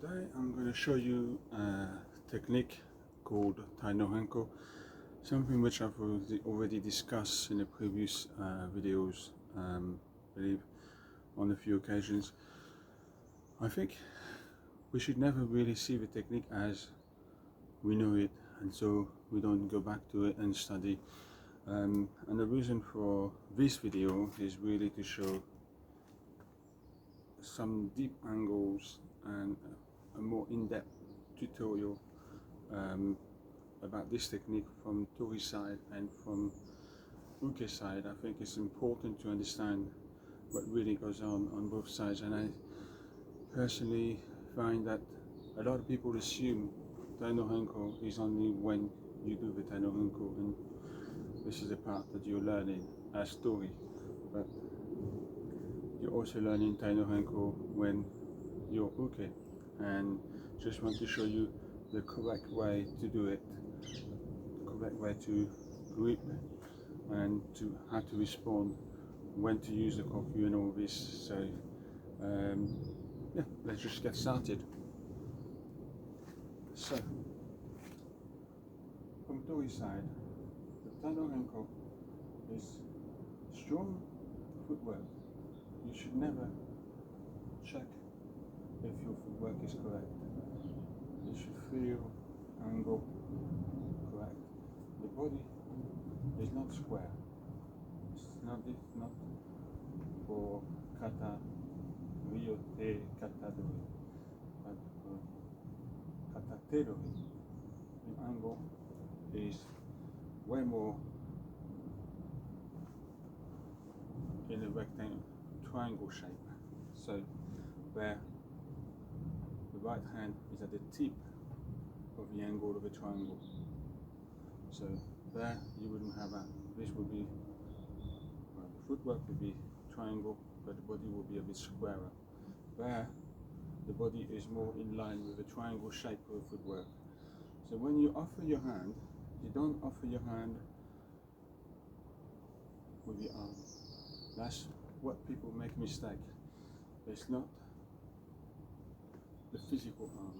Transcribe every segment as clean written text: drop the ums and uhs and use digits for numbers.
Today I'm going to show you a technique called Tai No Henko, something which I've already discussed in the previous videos, I believe on a few occasions. I think we should never really see the technique as we know it, and so we don't go back to it and study. And the reason for this video is really to show some deep angles and a more in-depth tutorial about this technique from Tori's side and from Uke's side. I think it's important to understand what really goes on both sides, and I personally find that a lot of people assume Tai No Henko is only when you do the Tai No Henko, and this is the part that you're learning as Tori, but you're also learning Tai No Henko when you're Uke, and just want to show you the correct way to do it, the correct way to grip and to how to respond, when to use the Kokyu and all this. So yeah, let's just get started. So from Tori's side, the Tai No Henko is strong footwork. You should never check if your footwork is correct. You should feel angle correct. The body is not square. It's not for kata ryote kata dori, but for kata te dori. The angle is way more in a rectangle, triangle shape. So where the right hand is at the tip of the angle of a triangle. So there you wouldn't have that. This would be, well, the footwork would be triangle, but the body will be a bit squarer. There the body is more in line with the triangle shape of the footwork. So when you offer your hand, you don't offer your hand with your arm. That's what people make mistake. It's not the physical arm.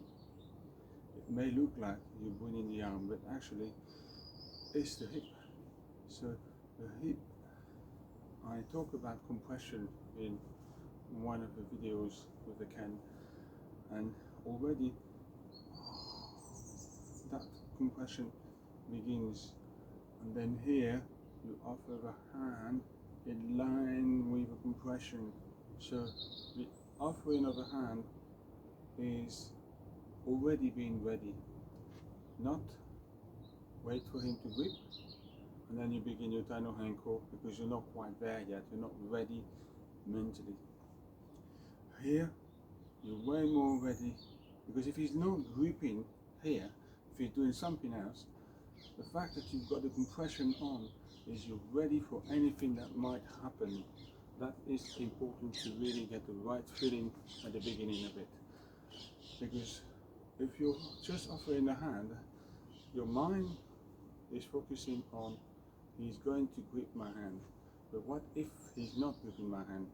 It may look like you're bringing the arm, but actually it's the hip. So the hip, I talk about compression in one of the videos with the can, and already that compression begins, and then here you offer the hand in line with the compression. So the offering of the hand is already being ready, not wait for him to grip and then you begin your Tai No Henko, because you're not quite there yet, you're not ready mentally. Here you're way more ready, because if he's not gripping here, if he's doing something else, the fact that you've got the compression on is you're ready for anything that might happen. That is important to really get the right feeling at the beginning of it. Because if you're just offering the hand, your mind is focusing on, he's going to grip my hand. But what if he's not gripping my hand?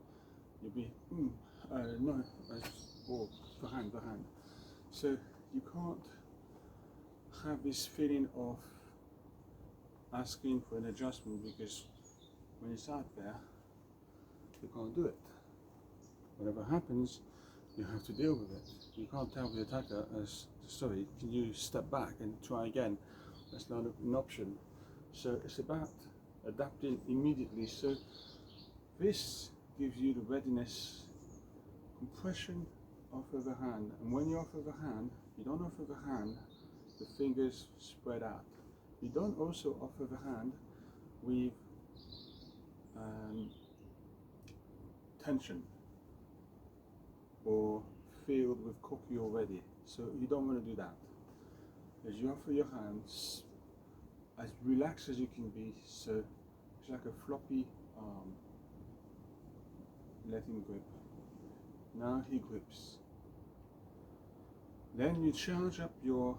You'll be, no, or the hand. So you can't have this feeling of asking for an adjustment, because when it's out there, you can't do it. Whatever happens, you have to deal with it. You can't tell the attacker, sorry, can you step back and try again? That's not an option. So it's about adapting immediately. So this gives you the readiness, compression, offer the hand. And when you offer the hand, you don't offer the hand, the fingers spread out. You don't also offer the hand with tension or filled with Kokyu already. So you don't want to do that. As you offer your hands as relaxed as you can be, so it's like a floppy arm. Let him grip. Now he grips. Then you charge up your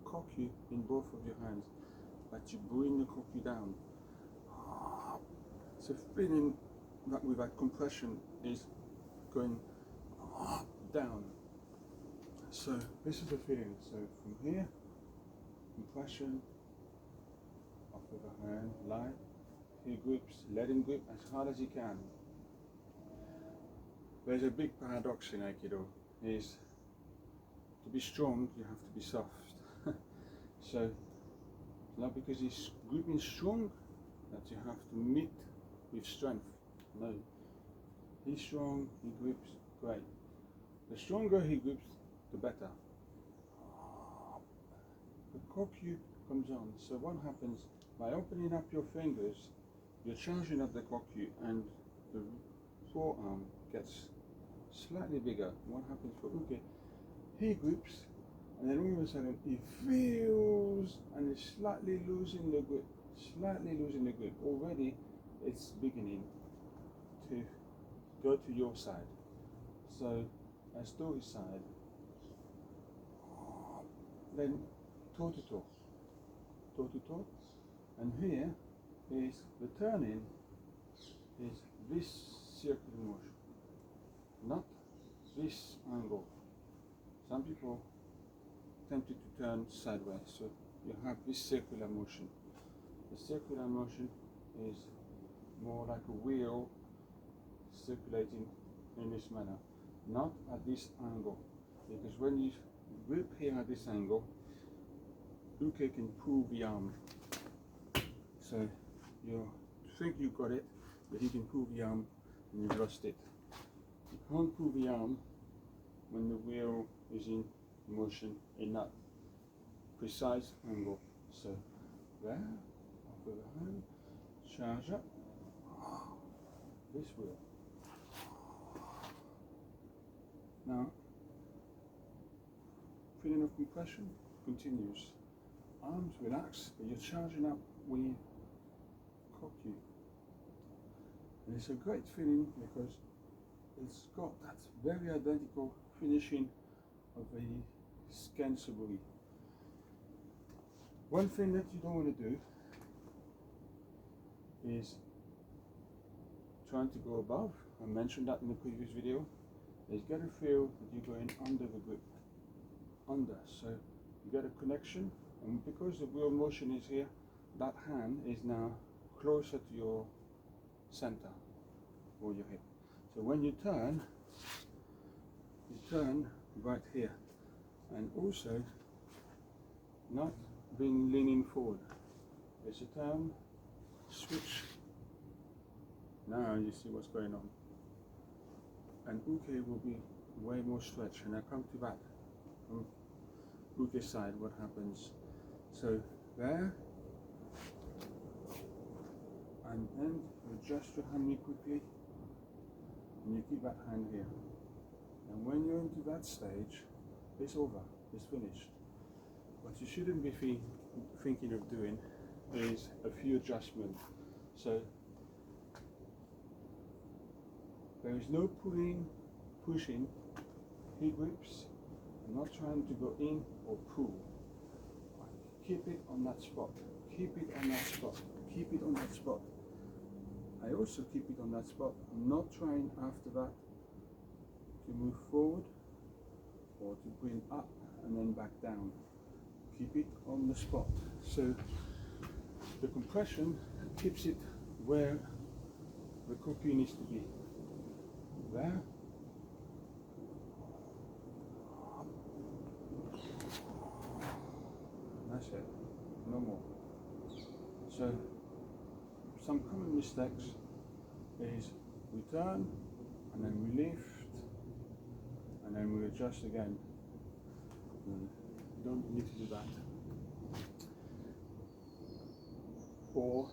Kokyu in both of your hands, but you bring the Kokyu down. So feeling that with that compression is going down. So this is the feeling. So from here, compression, off of the hand, light, he grips, let him grip as hard as he can. There's a big paradox in Aikido, is to be strong you have to be soft. So it's not because he's gripping strong that you have to meet with strength. No, he's strong, he grips, great. The stronger he grips, the better. The Kokyu comes on. So what happens, by opening up your fingers, you're charging up the Kokyu and the forearm gets slightly bigger. What happens for Uke? He grips and then all of a sudden he feels and is slightly losing the grip. Already it's beginning to go to your side. So as Tori's side, then toe to toe, and here is the turning is this circular motion, not this angle. Some people tempted to turn sideways, so you have this circular motion. The circular motion is more like a wheel circulating in this manner, not at this angle, because when you grip here at this angle, Uke can pull the arm. So you think you got it, but he can pull the arm and you've lost it. You can't pull the arm when the wheel is in motion in that precise angle. So there, off with the hand, charge up, this wheel. Now, feeling of compression continues. Arms relax, but you're charging up with Kokyu. And it's a great feeling because it's got that very identical finishing of a Skensuburi. One thing that you don't want to do is trying to go above. I mentioned that in the previous video. Is get a feel that you're going under the grip. Under. So you get a connection, and because the wheel motion is here, that hand is now closer to your center or your hip. So when you turn right here, and also not being leaning forward. There's a turn, switch. Now you see what's going on. And Uke will be way more stretched, and I come to that from Uke's side, what happens. So there, and then you adjust your hand quickly, and you keep that hand here. And when you're into that stage, it's over, it's finished. What you shouldn't be thinking of doing is a few adjustments. So there is no pulling, pushing. He grips. I'm not trying to go in or pull. Keep it on that spot. Keep it on that spot. Keep it on that spot. I also keep it on that spot. I'm not trying after that to move forward or to bring up and then back down. Keep it on the spot. So the compression keeps it where the Kokyu needs to be. There. That's it. No more. So some common mistakes is we turn and then we lift and then we adjust again. You don't need to do that. Or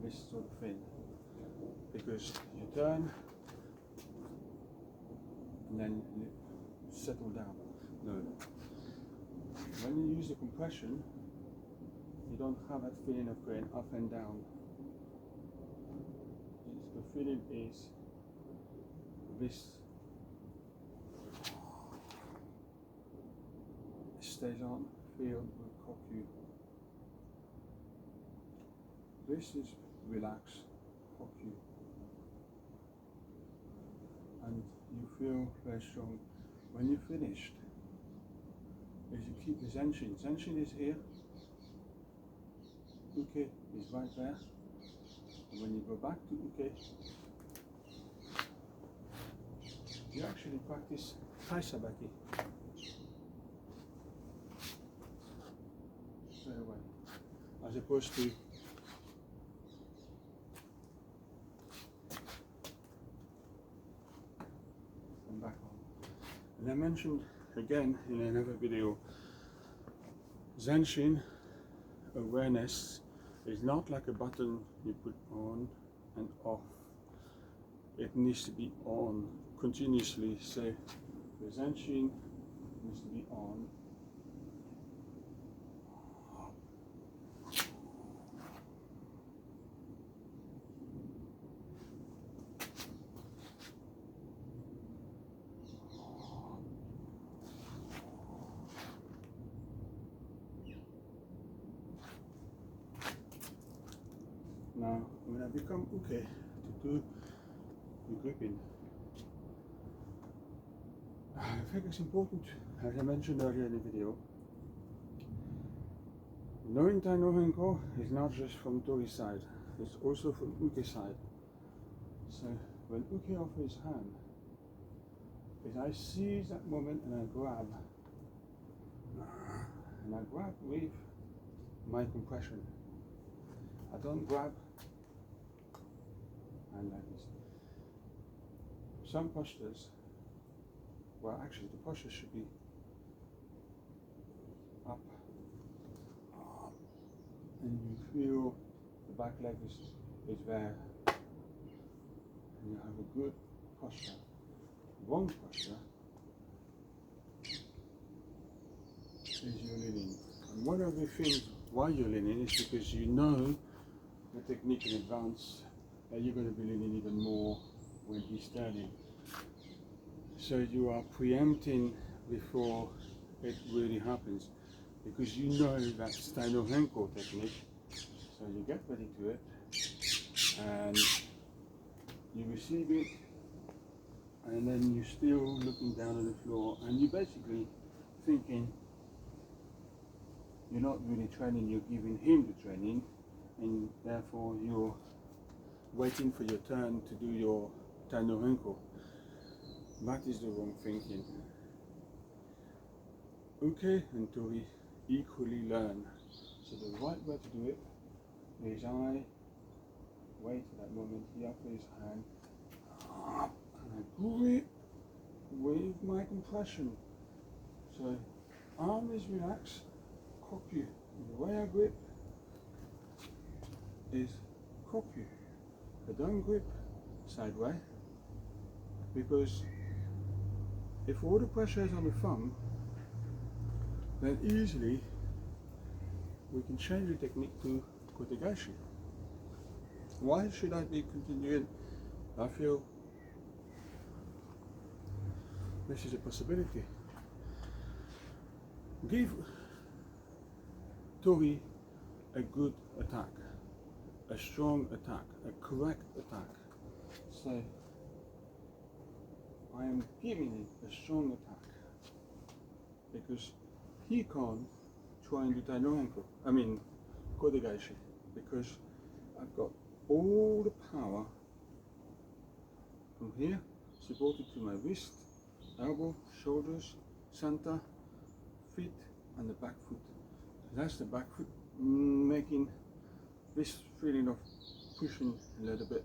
this sort of thing. Because you turn and then you settle down. No. When you use the compression, you don't have that feeling of going up and down. The feeling is this stays on, filled with Kokyu. This is relax, Kokyu. And you feel very strong. When you're finished, is you keep the Zenshin. Zenshin is here. Uke is right there. And when you go back to Uke, you actually practice Tai Sabaki. Straight away. As opposed to and back on. And I mentioned again in another video, Zenshin awareness is not like a button you put on and off. It needs to be on continuously. So the Zenshin needs to be on. Now, when I become Uke to do the gripping, I think it's important, as I mentioned earlier in the video, knowing Tai No Henko is not just from Tori's side, it's also from Uke's side. So when Uke offers his hand, is I seize that moment and I grab with my compression. I don't grab and like this. Some postures, well actually the posture should be up, and you feel the back leg is there, and you have a good posture. Wrong posture is you're leaning. And one of the things why you're leaning is because you know the technique in advance, and you're going to be leaning even more when he's turning. So you are preempting before it really happens, because you know that's Tai No Henko technique. So you get ready to it, and you receive it, and then you're still looking down on the floor, and you're basically thinking you're not really training, you're giving him the training, and therefore you're waiting for your turn to do your Tai No Henko. That is the wrong thinking. Uke and Tori equally learn. So the right way to do it is I wait for that moment, he offers his hand, and I grip with my compression. So arm is relaxed, Kokyu. The way I grip is Kokyu. I don't grip sideways, because if all the pressure is on the thumb, then easily we can change the technique to Kotegashi. Why should I be continuing? I feel this is a possibility. Give Tori a good attack, a strong attack, a correct attack. So I am giving him a strong attack, because he can't try and do Tai No Henko, Kotegashi, because I've got all the power from here, supported to my wrist, elbow, shoulders, center, feet, and the back foot. That's the back foot, making this feeling of pushing a little bit,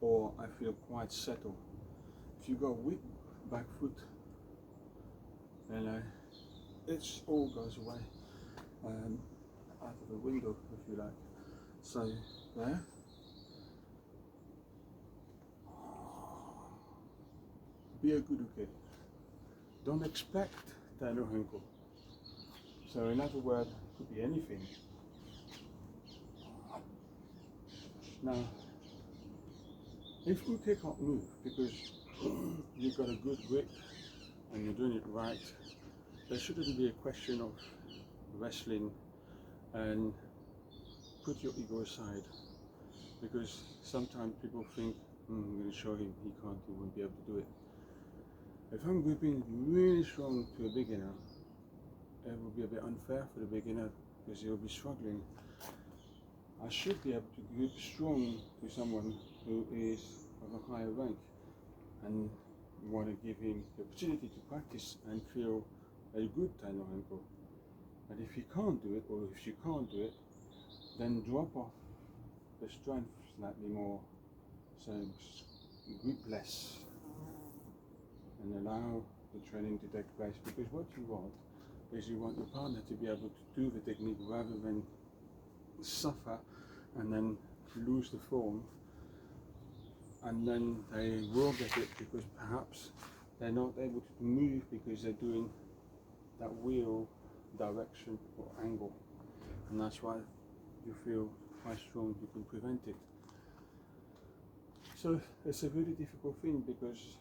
or I feel quite settled. If you go with back foot, then it all goes away, out of the window, if you like. So there. Be a good Uke. Don't expect Tai No Henko. So in other words, it could be anything. Now, if Uke can't move because you've got a good grip and you're doing it right, there shouldn't be a question of wrestling and put your ego aside, because sometimes people think, I'm going to show him, he won't be able to do it. If I'm gripping really strong to a beginner, it will be a bit unfair for the beginner because he'll be struggling. I should be able to grip strong to someone who is of a higher rank and want to give him the opportunity to practice and feel a good Tai No Henko. But if he can't do it, or if she can't do it, then drop off the strength slightly more, so grip less and allow the training to take place, because what you want is you want your partner to be able to do the technique rather than suffer and then lose the form, and then they will get it because perhaps they're not able to move because they're doing that wheel direction or angle, and that's why you feel quite strong you can prevent it. So it's a really difficult thing, because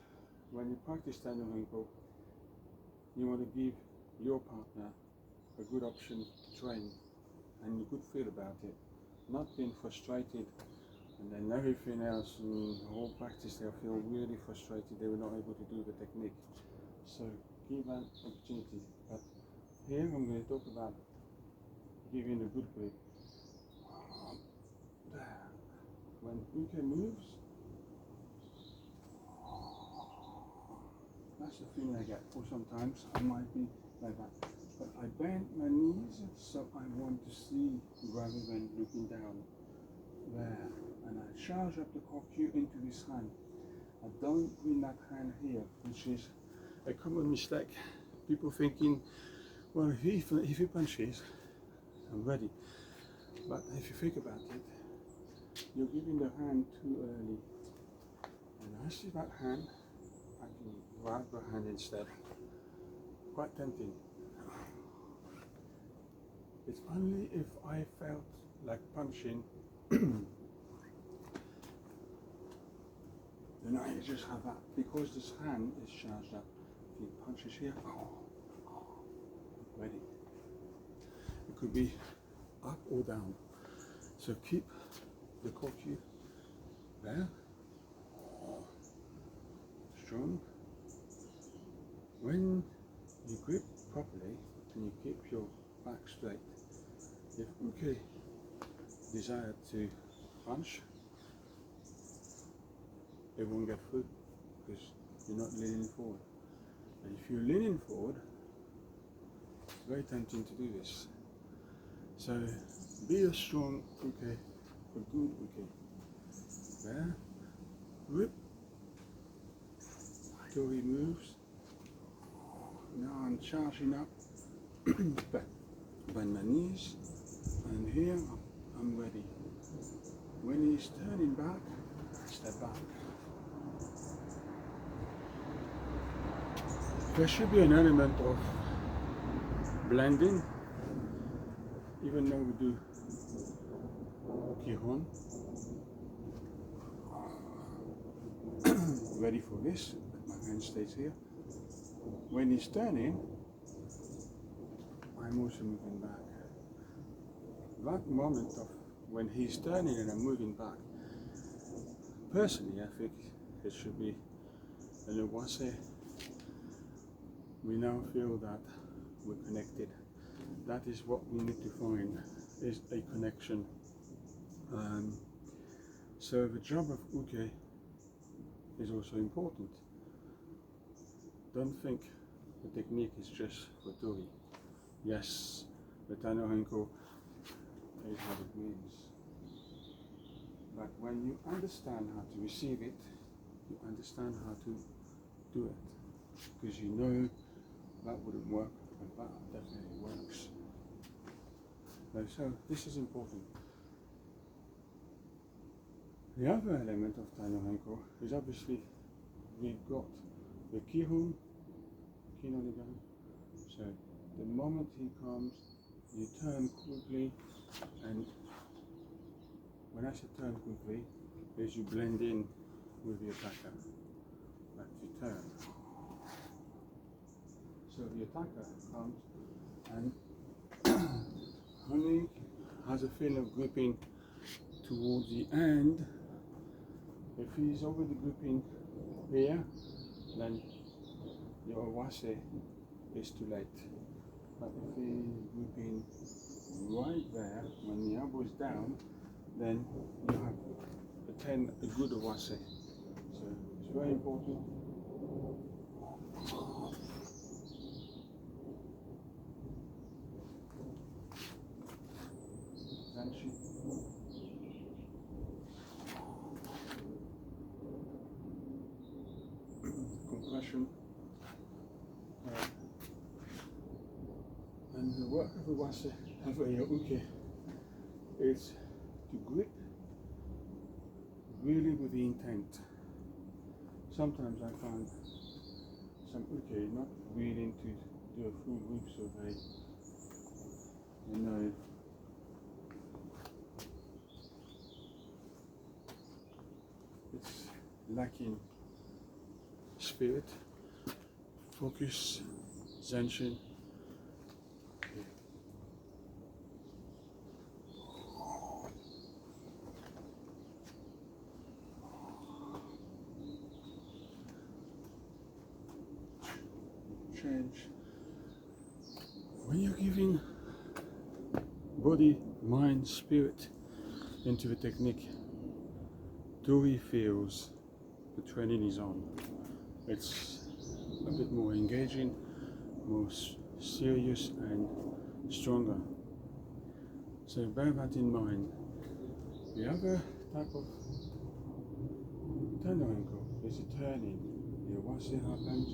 when you practice Tai No Henko, you want to give your partner a good option to train and a good feel about it, not being frustrated and then everything else and the whole practice they'll feel really frustrated they were not able to do the technique. So give that opportunity. But here I'm going to talk about giving a good grip. There. When Uke moves, that's the feeling I get. Or sometimes I might be like that. But I bend my knees so I want to see rather than looking down. There. And I charge up the Kokyu into this hand. I don't bring that hand here, which is a common mistake. People thinking, well, if he punches, I'm ready. But if you think about it, you're giving the hand too early. And I see that hand, I can grab the hand instead. Quite tempting. It's only if I felt like punching, then I just have that, because this hand is charged up. If he punches here, ready. It could be up or down. So keep the Kokyu there, strong. When you grip properly and you keep your back straight, if Uke desired to punch, it won't get through because you're not leaning forward. And if you're leaning forward, it's very tempting to do this. So be a strong Uke, a good Uke. There, whip. Tori moves. Now I'm charging up. Bend my knees, and here I'm ready. When he's turning back, I step back. There should be an element of blending, even though we do Kihon. Ready for this, my hand stays here. When he's turning, I'm also moving back. That moment of when he's turning and I'm moving back, personally I think it should be an Awase. We now feel that we're connected. That is what we need to find, is a connection. So the job of Uke is also important. Don't think the technique is just for Tori. Yes, the Tai No Henko is what it means. But when you understand how to receive it, you understand how to do it. Because you know that wouldn't work, and that definitely works. So this is important. The other element of Tai No Henko is obviously we've got the Kihon, Kino Negara. So the moment he comes, you turn quickly, and when I say turn quickly, is you blend in with the attacker, like you turn. So the attacker comes and Honey has a feeling of gripping towards the end. If he's already gripping here, then your Awase is too late. But if he's whipping right there, when the elbow is down, then you have a good Awase. So it's very important. Zanshi. Compression. And the work of Awase, of a Uke, is to grip really with the intent. Sometimes I find some Uke not willing to do a full whip, so they, you know, it's lacking spirit, focus, zenshin. Change. When you're giving body, mind, spirit into the technique, Tori feels the training is on. It's a bit more engaging, more serious and stronger. So bear that in mind. The other type of Tai No Henko is a turning. The Awase happens.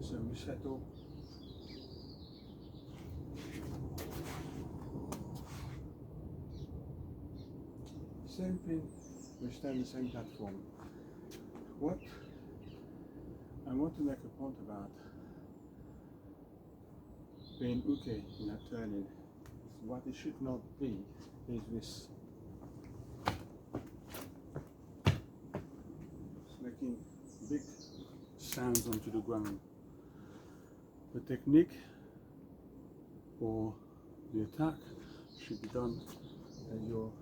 So we settle. Same thing, we stay on the same platform. What I want to make a point about being Uke in that turning, what it should not be is this making big sounds onto the ground. The technique or the attack should be done as you're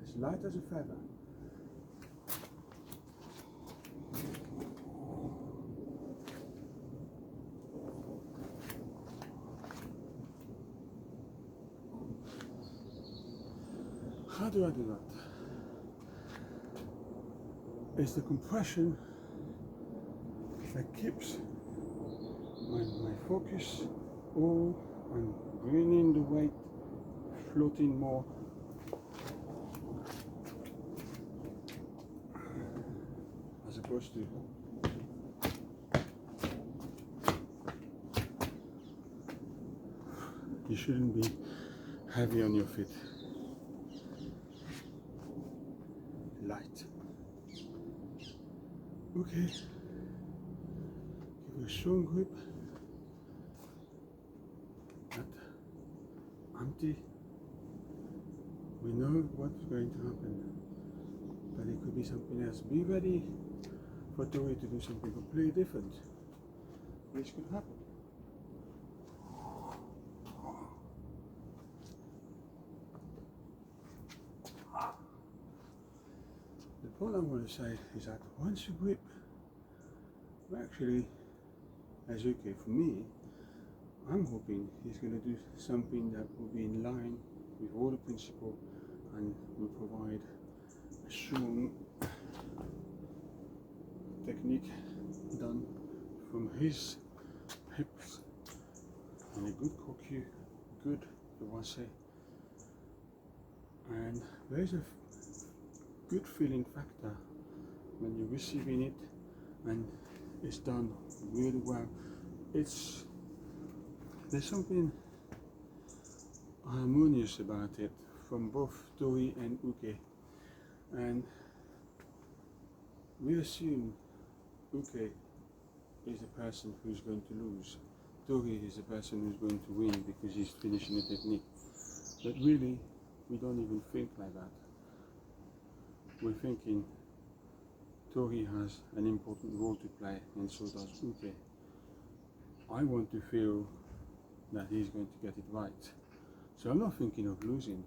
as light as a feather. How do I do that? It's the compression that keeps my focus all on bringing the weight, floating more. As opposed to you shouldn't be heavy on your feet. Light. Okay. Give a strong grip. But empty. We know what's going to happen. But it could be something else. Be ready for Tori to do something completely different. This could happen. The point I want to say is that once you grip, actually, as okay for me, I'm hoping he's going to do something that will be in line with all the principles and will provide a strong technique done from his hips and a good Kokyu, good Awase, and there's a good feeling factor when you're receiving it and it's done really well. There's something harmonious about it from both Tori and Uke, and we assume Uke is the person who's going to lose. Tori is the person who's going to win because he's finishing the technique. But really, we don't even think like that. We're thinking Tori has an important role to play, and so does Uke. I want to feel that he's going to get it right. So I'm not thinking of losing.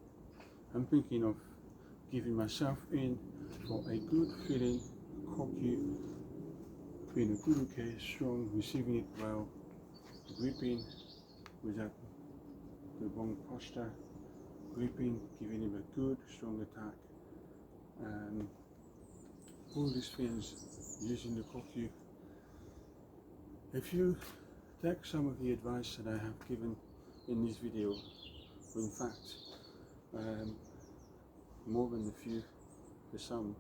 I'm thinking of giving myself in for a good feeling Kokyu, being a good Uke, strong, receiving it well, gripping without the wrong posture, gripping, giving him a good strong attack. All these things using the Kokyu. If you take some of the advice that I have given in this video, in fact more than a few, the some,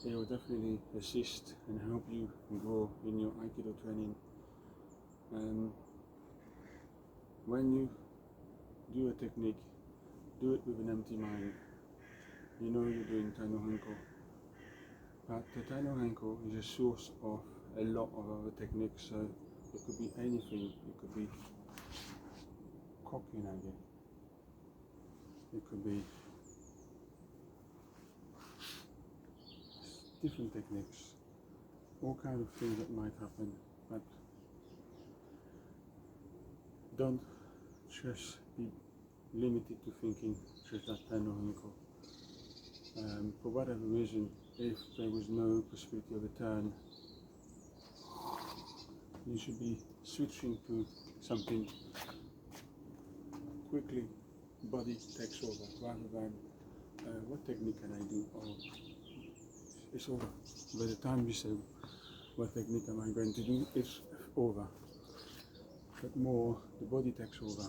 it will definitely assist and help you grow in your Aikido training. When you do a technique, do it with an empty mind. You know you're doing Tai No Henko, but the Tai No Henko is a source of a lot of other techniques, so it could be anything. It could be Kokyu Nage, it could be different techniques, all kinds of things that might happen, but don't just be limited to thinking just that Tai No Henko. For whatever reason, if there was no possibility of a turn, you should be switching to something quickly. Body takes over rather than what technique can I do? Oh, it's over. By the time you say what technique am I going to do, it's over. But more, the body takes over.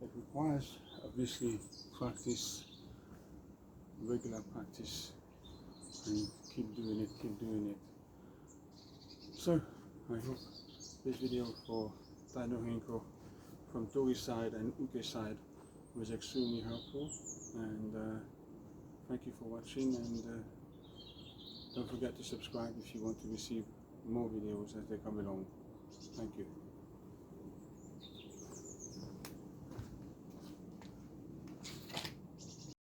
It requires obviously practice, regular practice, and keep doing it. So I hope this video for Tai No Henko from Tori's side and Uke's side was extremely helpful, and thank you for watching, and don't forget to subscribe if you want to receive more videos as they come along. Thank you.